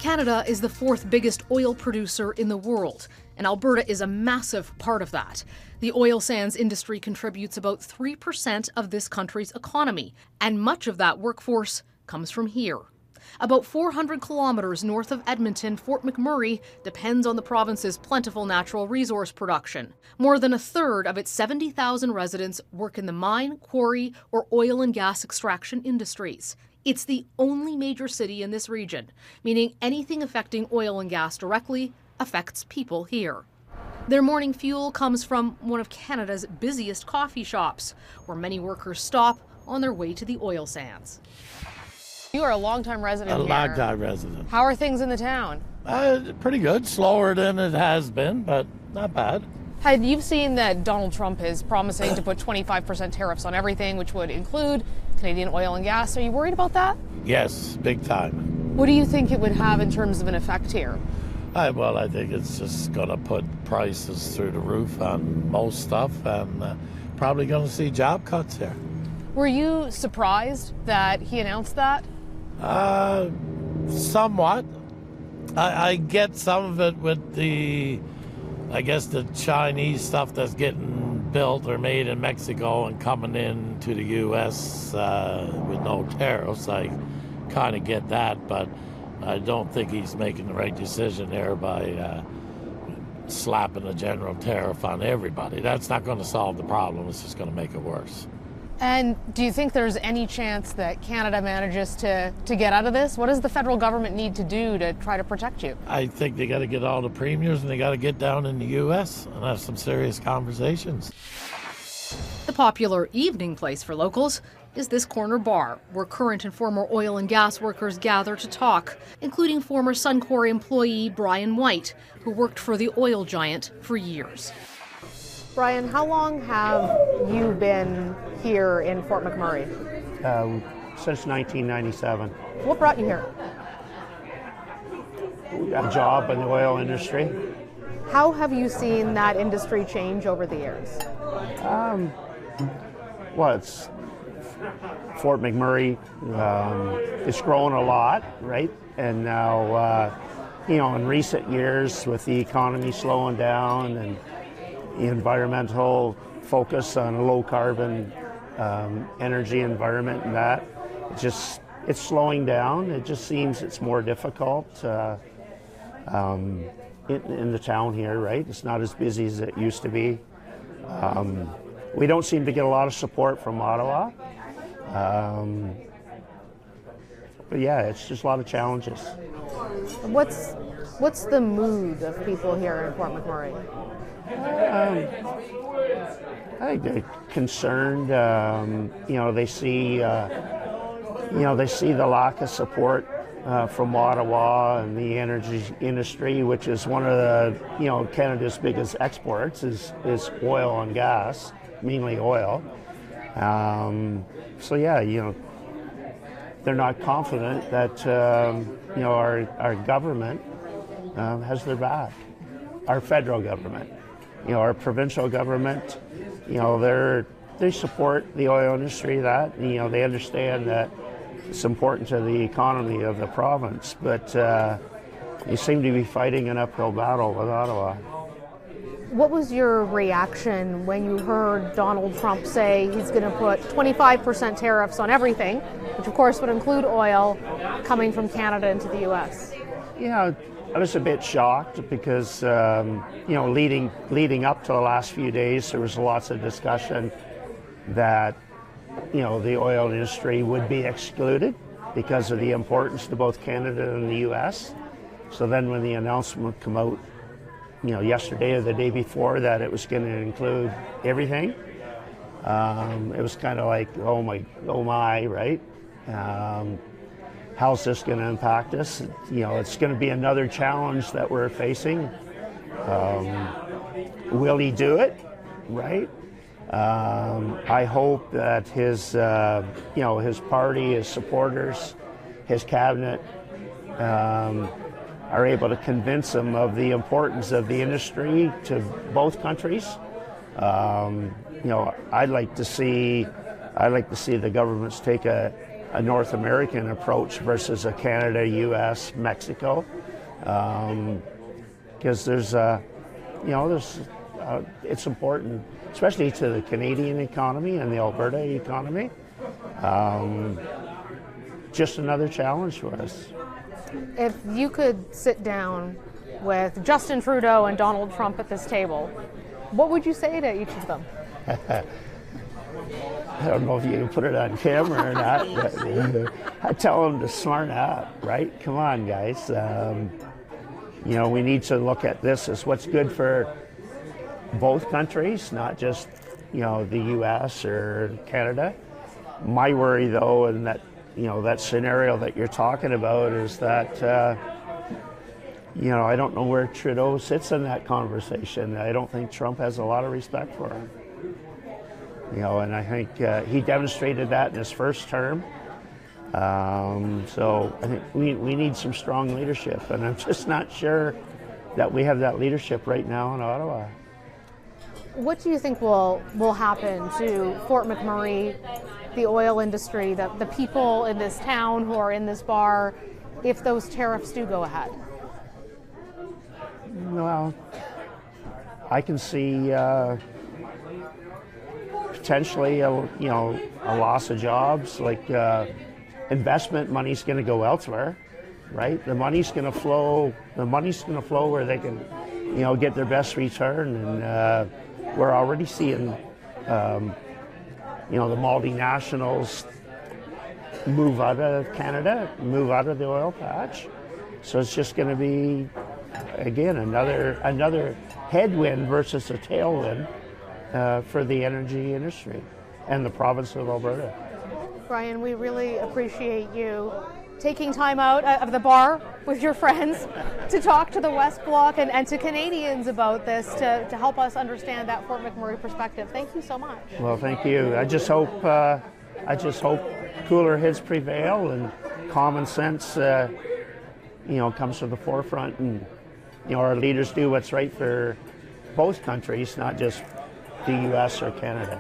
Canada is the fourth biggest oil producer in the world, and Alberta is a massive part of that. The oil sands industry contributes about 3% of this country's economy, and much of that workforce comes from here. About 400 kilometers north of Edmonton, Fort McMurray depends on the province's plentiful natural resource production. More than a third of its 70,000 residents work in the mine, quarry, or oil and gas extraction industries. It's the only major city in this region, meaning anything affecting oil and gas directly affects people here. Their morning fuel comes from one of Canada's busiest coffee shops, where many workers stop on their way to the oil sands. You are a longtime resident here. A longtime resident. How are things in the town? Pretty good. Slower than it has been, but not bad. You've seen that Donald Trump is promising to put 25% tariffs on everything, which would include Canadian oil and gas. Are you worried about that? Yes, big time. What do you think it would have in terms of an effect here? I think it's just going to put prices through the roof on most stuff, and probably going to see job cuts here. Were you surprised that he announced that? Somewhat. I get some of it with the Chinese stuff that's getting built or made in Mexico and coming in to the U.S. With no tariffs. I kind of get that, but I don't think he's making the right decision there by slapping a general tariff on everybody. That's not going to solve the problem. It's just going to make it worse. And do you think there's any chance that Canada manages to get out of this? What does the federal government need to do to try to protect you? I think they got to get all the premiers and they got to get down in the U.S. and have some serious conversations. The popular evening place for locals is this corner bar, where current and former oil and gas workers gather to talk, including former Suncor employee Brian White, who worked for the oil giant for years. Brian, how long have you been here in Fort McMurray? Since 1997. What brought you here? Got a job in the oil industry. How have you seen that industry change over the years? It's Fort McMurray. It's grown a lot, right? And now, in recent years, with the economy slowing down and the environmental focus on a low carbon energy environment and that, it's slowing down. It just seems it's more difficult in the town here, right? It's not as busy as it used to be. We don't seem to get a lot of support from Ottawa. But yeah, it's just a lot of challenges. What's the mood of people here in Fort McMurray? I think they're concerned. They see the lack of support from Ottawa and the energy industry, which is one of the Canada's biggest exports is oil and gas, mainly oil. They're not confident that our government has their back. Our federal government. Our provincial government, they support the oil industry, that, they understand that it's important to the economy of the province, but you seem to be fighting an uphill battle with Ottawa. What was your reaction when you heard Donald Trump say he's going to put 25% tariffs on everything, which of course would include oil coming from Canada into the U.S.? I was a bit shocked because, leading up to the last few days, there was lots of discussion that, the oil industry would be excluded because of the importance to both Canada and the U.S. So then when the announcement came out, yesterday or the day before that it was going to include everything, it was kind of like, oh my, right? How's this going to impact us? It's going to be another challenge that we're facing. Will he do it? Right? I hope that his party, his supporters, his cabinet are able to convince him of the importance of the industry to both countries. I'd like to see the governments take a a North American approach versus a Canada, U.S., Mexico, because it's important, especially to the Canadian economy and the Alberta economy. Just another challenge for us. If you could sit down with Justin Trudeau and Donald Trump at this table, what would you say to each of them? I don't know if you can put it on camera or not, but I tell them to smarten up, right? Come on, guys. We need to look at this as what's good for both countries, not just, the U.S. or Canada. My worry, though, and that, that scenario that you're talking about is that, I don't know where Trudeau sits in that conversation. I don't think Trump has a lot of respect for him. And I think he demonstrated that in his first term. So I think we need some strong leadership, and I'm just not sure that we have that leadership right now in Ottawa. What do you think will happen to Fort McMurray, the oil industry, the people in this town who are in this bar, if those tariffs do go ahead? Well, I can see potentially a loss of jobs. Like investment money's going to go elsewhere, right? The money's going to flow. The money's going to flow where they can, get their best return. And we're already seeing, the multinationals move out of Canada, move out of the oil patch. So it's just going to be, again, another headwind versus a tailwind for the energy industry and the province of Alberta. Brian, we really appreciate you taking time out of the bar with your friends to talk to the West Block and to Canadians about this, to help us understand that Fort McMurray perspective. Thank you so much. Well, thank you. I just hope cooler heads prevail and common sense comes to the forefront, and our leaders do what's right for both countries, not just the U.S. or Canada.